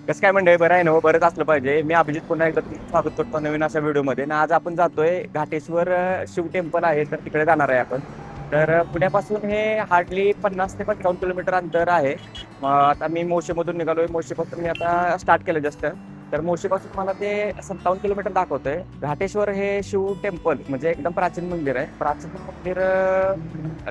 कसं काय मंडळी, बरं आहे ना, बरंच असलं पाहिजे. मी अभिजित पुन्हा एकदा तुमचं स्वागत करतो नवीन अशा व्हिडिओमध्ये. आणि आज आपण जातोय घाटेश्वर शिव टेम्पल आहे, तर तिकडे जाणार आहे आपण. तर पुण्यापासून हे हार्डली 50 ते 55 किलोमीटर अंतर आहे. आता मी मोशीमधून निघालोय. मोशीपासून मी आता स्टार्ट केलं जस्ट. तर मोशीपासून मला ते 57 किलोमीटर दाखवतंय. घाटेश्वर हे शिव टेम्पल म्हणजे एकदम प्राचीन मंदिर आहे. प्राचीन मंदिर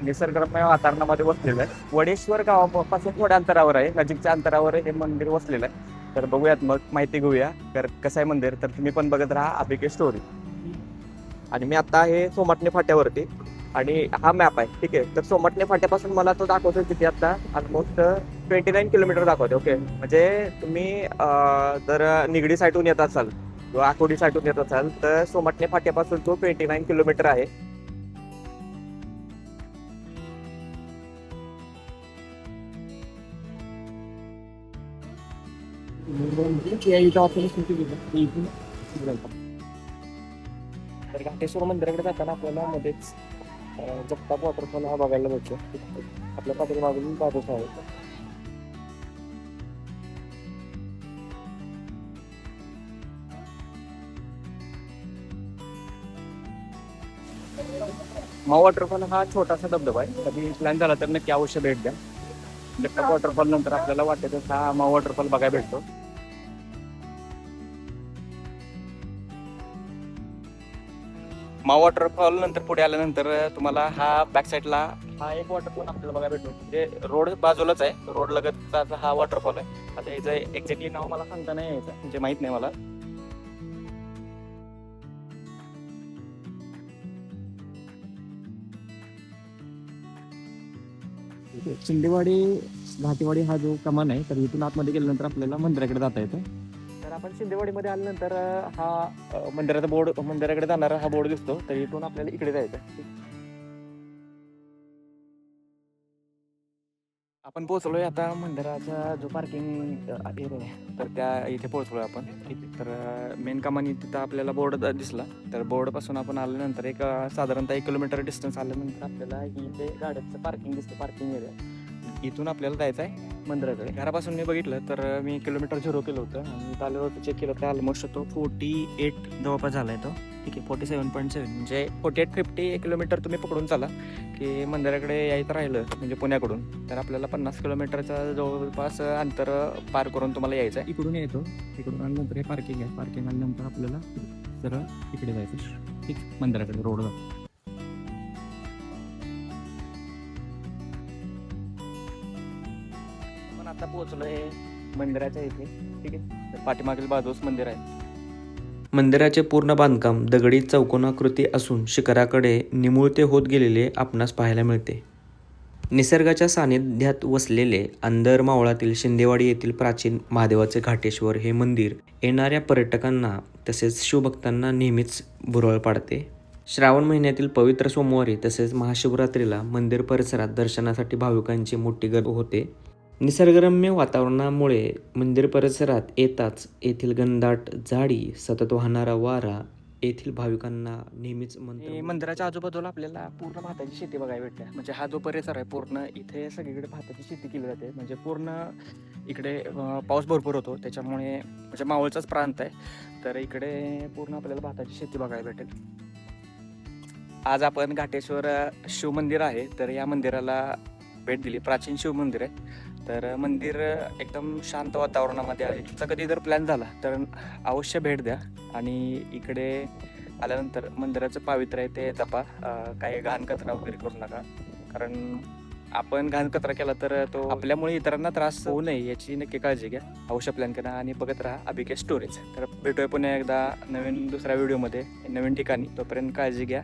निसर्गरम्य वातावरणामध्ये वसलेलं आहे. वडेश्वर गावापासून थोड्या अंतरावर आहे, नजीकच्या अंतरावर हे मंदिर वसलेलं आहे. तर बघूयात, मग माहिती घेऊया तर कसं आहे मंदिर. तर तुम्ही पण बघत राहा अभिके स्टोरी. आणि मी आता आहे सोमाटणे फाट्यावरती, आणि हा मॅप आहे, ठीक आहे. तर सोमाटणे फाट्यापासून मला तो दाखवतोय किती आता, ऑलमोस्ट 29 किलोमीटर दाखवते. ओके, म्हणजे तुम्ही जर निगडी साईडून येत असाल किंवा आकोडी साईडून येत असाल तर सोमाटणे फाट्यापासून तो 29 किलोमीटर आहे. तर घाटेश्वर मंदिराकडे जाताना आपल्याला मध्येच जगताप वॉटरफॉल हा बघायला भेटतो. आपल्या पाठीमागून बाजूच आहे. माऊ वॉटरफॉल हा छोटासा धबधबा आहे. कधी प्लॅन झाला तर नक्की अवश्य भेट द्या. जगताप वॉटरफॉल नंतर आपल्याला वाटतं हा माऊ वॉटरफॉल बघायला भेटतो. माऊ वॉटरफॉल नंतर पुढे आल्यानंतर तुम्हाला हा बॅक साईडला हा एक वॉटरफॉल आपल्याला बघायला भेटतो. म्हणजे रोड बाजूलाच आहे, रोड लगतचा हा वॉटरफॉल आहे. आता याचं एक्झॅक्टली नाव मला सांगता नाही यायचं, म्हणजे माहित नाही मला. शिंदेवाडी घाटेवाडी हा जो कमान आहे, तर इथून आतमध्ये गेल्यानंतर आपल्याला मंदिराकडे जाता येतं. तर आपण शिंदेवाडीमध्ये आल्यानंतर हा मंदिराचा बोर्ड, मंदिराकडे जाणारा हा बोर्ड दिसतो. तर इथून आपल्याला इकडे जायचं. आपण पोहोचलोय आता मंदिराचा जो पार्किंग एरिया आहे, तर त्या इथे पोहोचलोय आपण. तर मेन कमानी तिथं आपल्याला बोर्ड दिसला. तर बोर्डपासून आपण आल्यानंतर एक साधारणतः 1 किलोमीटर डिस्टन्स आल्यानंतर आपल्याला इथे गाड्यांचं पार्किंग दिसतं, पार्किंग एरिया. इथून आपल्याला जायचं आहे मंदिराकडे. घरापासून मी बघितलं तर मी किलोमीटर 0 केलं होतं, आणि इथं आल्यावर चेक केलं तर ऑलमोस्ट तो 48 जवळपास झाला आहे तो. ठीक आहे, 47.7 म्हणजे 48-50 किलोमीटर तुम्ही पकडून चाला की मंदिराकडे यायचं राहिलं म्हणजे पुण्याकडून, तर आपल्याला 50 किलोमीटरचा जवळपास अंतर पार करून तुम्हाला यायचं आहे. इकडून येतो, इकडून आल्यानंतर हे पार्किंग आहे. पार्किंग आल्यानंतर आपल्याला सरळ इकडे जायचं, ठीक, मंदिराकडे रोड जातो. पण आता पोहोचलोय मंदिराच्या इथे, ठीक आहे. तर पाठीमागील बाजूस मंदिर आहे. मंदिराचे पूर्ण बांधकाम दगडी चौकोनाकृती असून शिखराकडे निमुळते होत गेलेले आपणास पाहायला मिळते. निसर्गाच्या सानिध्यात वसलेले अंदर मावळातील शिंदेवाडी येथील प्राचीन महादेवाचे घाटेश्वर हे मंदिर येणाऱ्या पर्यटकांना तसेच शिवभक्तांना नेहमीच भुरळ पाडते. श्रावण महिन्यातील पवित्र सोमवारी तसेच महाशिवरात्रीला मंदिर परिसरात दर्शनासाठी भाविकांची मोठी गर्दी होते. निसर्गरम्य वातावरणामुळे मंदिर परिसरात येताच येथील घनदाट झाडी, सतत वाहणारा वारा येथील भाविकांना नेहमीच मंदिराच्या आजूबाजूला आपल्याला पूर्ण भाताची शेती बघायला भेटते. म्हणजे हा जो परिसर आहे पूर्ण, इथे सगळीकडे भाताची शेती केली जाते. म्हणजे पूर्ण इकडे पाऊस भरपूर होतो, त्याच्यामुळे म्हणजे मावळचाच प्रांत आहे, तर इकडे पूर्ण आपल्याला भाताची शेती बघायला भेटेल. आज आपण घाटेश्वर शिव मंदिर आहे, तर या मंदिराला भेट दिली. प्राचीन शिव मंदिर आहे. तर मंदिर एकदम शांत वातावरणामध्ये आहे. तुमचा कधी जर प्लॅन झाला तर अवश्य भेट द्या. आणि इकडे आल्यानंतर मंदिराचं पावित्र्य आहे ते जपा. काही घाण कचरा वगैरे करू नका, कारण आपण घाण कचरा केला तर तो आपल्यामुळे इतरांना त्रास होऊ नये याची नक्की काळजी घ्या. अवश्य प्लॅन करा आणि बघत राहा अभिके स्टोरीज. तर भेटूया पुन्हा एकदा नवीन दुसऱ्या व्हिडिओमध्ये नवीन ठिकाणी. तोपर्यंत काळजी घ्या.